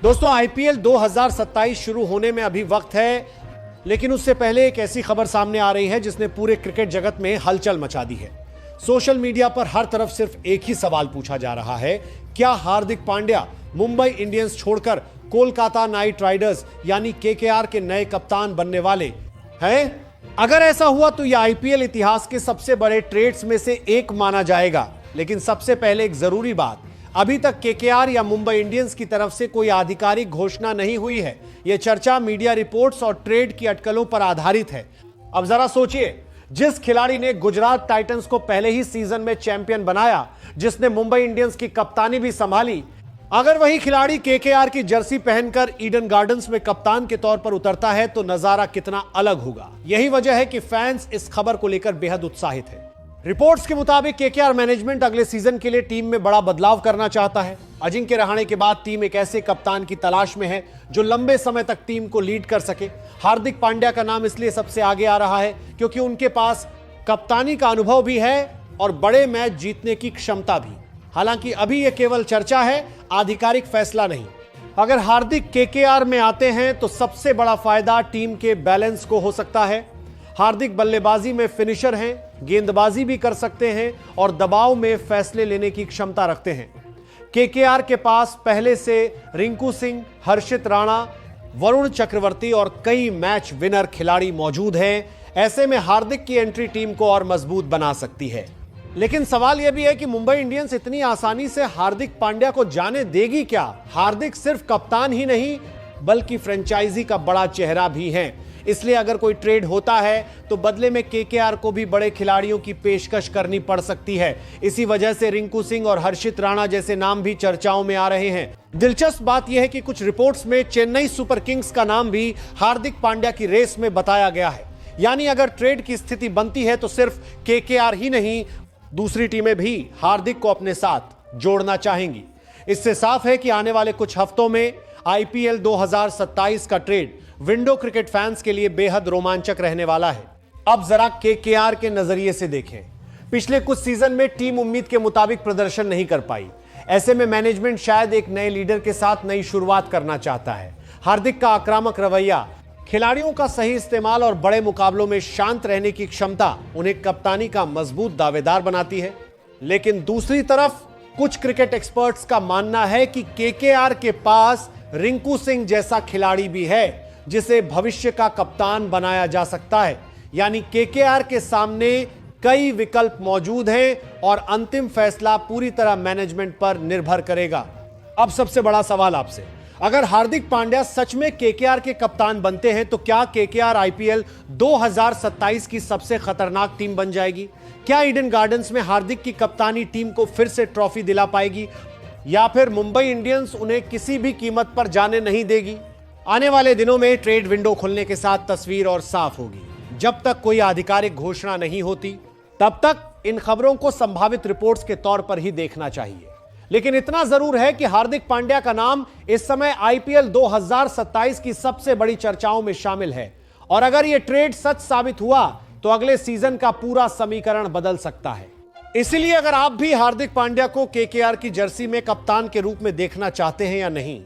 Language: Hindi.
दोस्तों, आईपीएल 2027 शुरू होने में अभी वक्त है, लेकिन उससे पहले एक ऐसी खबर सामने आ रही है जिसने पूरे क्रिकेट जगत में हलचल मचा दी है। सोशल मीडिया पर हर तरफ सिर्फ एक ही सवाल पूछा जा रहा है, क्या हार्दिक पांड्या मुंबई इंडियंस छोड़कर कोलकाता नाइट राइडर्स यानी केकेआर के नए कप्तान बनने वाले हैं? अगर ऐसा हुआ तो यह आईपीएल इतिहास के सबसे बड़े ट्रेड्स में से एक माना जाएगा। लेकिन सबसे पहले एक जरूरी बात, अभी तक केकेआर या मुंबई इंडियंस की तरफ से कोई आधिकारिक घोषणा नहीं हुई है। यह चर्चा मीडिया रिपोर्ट्स और ट्रेड की अटकलों पर आधारित है। अब जरा सोचिए, जिस खिलाड़ी ने गुजरात टाइटंस को पहले ही सीजन में चैंपियन बनाया, जिसने मुंबई इंडियंस की कप्तानी भी संभाली, अगर वही खिलाड़ी केकेआर की जर्सी पहनकर ईडन गार्डन्स में कप्तान के तौर पर उतरता है तो नजारा कितना अलग होगा। यही वजह है कि फैंस इस खबर को लेकर बेहद उत्साहित है। रिपोर्ट्स के मुताबिक केकेआर मैनेजमेंट अगले सीजन के लिए टीम में बड़ा बदलाव करना चाहता है। अजिंक्य रहाणे के बाद टीम एक ऐसे कप्तान की तलाश में है जो लंबे समय तक टीम को लीड कर सके। हार्दिक पांड्या का नाम इसलिए सबसे आगे आ रहा है क्योंकि उनके पास कप्तानी का अनुभव भी है और बड़े मैच जीतने की क्षमता भी। हालांकि अभी यह केवल चर्चा है, आधिकारिक फैसला नहीं। अगर हार्दिक केकेआर में आते हैं तो सबसे बड़ा फायदा टीम के बैलेंस को हो सकता है। हार्दिक बल्लेबाजी में फिनिशर हैं, गेंदबाजी भी कर सकते हैं और दबाव में फैसले लेने की क्षमता रखते हैं। केकेआर के पास पहले से रिंकू सिंह, हर्षित राणा, वरुण चक्रवर्ती और कई मैच विनर खिलाड़ी मौजूद हैं। ऐसे में हार्दिक की एंट्री टीम को और मजबूत बना सकती है। लेकिन सवाल यह भी है कि मुंबई इंडियंस इतनी आसानी से हार्दिक पांड्या को जाने देगी क्या? हार्दिक सिर्फ कप्तान ही नहीं बल्कि फ्रेंचाइजी का बड़ा चेहरा भी हैं। इसलिए अगर कोई ट्रेड होता है तो बदले में केकेआर को भी बड़े खिलाड़ियों की पेशकश करनी पड़ सकती है। इसी वजह से रिंकू सिंह और हर्षित राणा जैसे नाम भी चर्चाओं में आ रहे हैं। दिलचस्प बात यह है कि कुछ रिपोर्ट्स में चेन्नई सुपर किंग्स का नाम भी हार्दिक पांड्या की रेस में बताया गया है। यानी अगर ट्रेड की स्थिति बनती है तो सिर्फ केकेआर ही नहीं, दूसरी टीमें भी हार्दिक को अपने साथ जोड़ना चाहेंगी। इससे साफ है कि आने वाले कुछ हफ्तों में आईपीएल 2027 का ट्रेड विंडो क्रिकेट फैंस के लिए बेहद रोमांचक रहने वाला है। अब जरा केकेआर के नजरिए से देखें। पिछले कुछ सीजन में टीम उम्मीद के मुताबिक प्रदर्शन नहीं कर पाई। ऐसे में मैनेजमेंट शायद एक नए लीडर के साथ नई शुरुआत करना चाहता है। हार्दिक का आक्रामक रवैया, खिलाड़ियों का सही इस्तेमाल और बड़े मुकाबलों में शांत रहने की क्षमता उन्हें कप्तानी का मजबूत दावेदार बनाती है। लेकिन दूसरी तरफ कुछ क्रिकेट एक्सपर्ट्स का मानना है कि केकेआर के पास रिंकू सिंह जैसा खिलाड़ी भी है जिसे भविष्य का कप्तान बनाया जा सकता है। यानी केकेआर के सामने कई विकल्प मौजूद हैं और अंतिम फैसला पूरी तरह मैनेजमेंट पर निर्भर करेगा। अब सबसे बड़ा सवाल आपसे, अगर हार्दिक पांड्या सच में केकेआर के कप्तान बनते हैं तो क्या केकेआर आईपीएल 2027 की सबसे खतरनाक टीम बन जाएगी? क्या ईडन गार्डन्स में हार्दिक की कप्तानी टीम को फिर से ट्रॉफी दिला पाएगी या फिर मुंबई इंडियंस उन्हें किसी भी कीमत पर जाने नहीं देगी? आने वाले दिनों में ट्रेड विंडो खुलने के साथ तस्वीर और साफ होगी। जब तक कोई आधिकारिक घोषणा नहीं होती तब तक इन खबरों को संभावित रिपोर्ट्स के तौर पर ही देखना चाहिए। लेकिन इतना जरूर है कि हार्दिक पांड्या का नाम इस समय आईपीएल 2027 की सबसे बड़ी चर्चाओं में शामिल है। और अगर यह ट्रेड सच साबित हुआ तो अगले सीजन का पूरा समीकरण बदल सकता है। इसलिए अगर आप भी हार्दिक पांड्या को केकेआर की जर्सी में कप्तान के रूप में देखना चाहते हैं या नहीं,